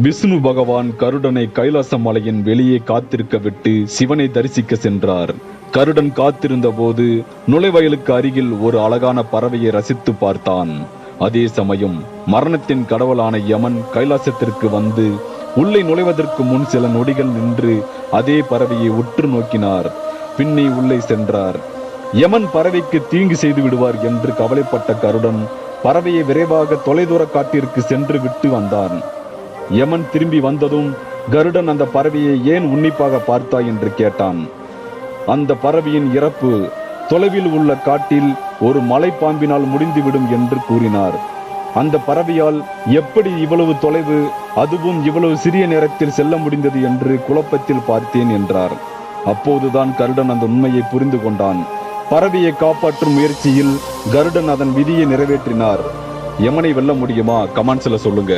விஷ்ணு பகவான் கருடனை கைலாச மலையின் வெளியே காத்திருக்க விட்டு சிவனை தரிசிக்க சென்றார். கருடன் காத்திருந்த போது நுழைவாயிலுக்கு அருகில் ஒரு அழகான பறவையை ரசித்து பார்த்தான். அதே சமயம் மரணத்தின் கடவுளான யமன் கைலாசத்திற்கு வந்து உள்ளே நுழைவதற்கு முன் சில நொடிகள் நின்று அதே பறவையை உற்று நோக்கினார். பின்னே உள்ளே சென்றார். யமன் பறவைக்கு தீங்கு செய்து விடுவார் என்று கவலைப்பட்ட கருடன் பறவையை விரைவாக தொலைதூர காட்டிற்கு சென்று விட்டு வந்தான். யமன் திரும்பி வந்ததும் கருடன் அந்த பறவையை ஏன் உன்னிப்பாக பார்த்தாய் என்று கேட்டான். அந்த பறவையின் இறப்பு தொலைவில் உள்ள காட்டில் ஒரு மலைப்பாம்பினால் முடிந்துவிடும் என்று கூறினார். அந்த பறவையால் எப்படி இவ்வளவு தொலைவு, அதுவும் இவ்வளவு சிறிய நேரத்தில் செல்ல முடிந்தது என்று குழப்பத்தில் பார்த்தேன் என்றார். அப்போதுதான் கருடன் அந்த உண்மையை புரிந்து கொண்டான். பறவையை காப்பாற்றும் முயற்சியில் கருடன் அதன் விதியை நிறைவேற்றினார். யமனை வெல்ல முடியுமா? கமெண்ட்ஸ்ல சொல்லுங்க.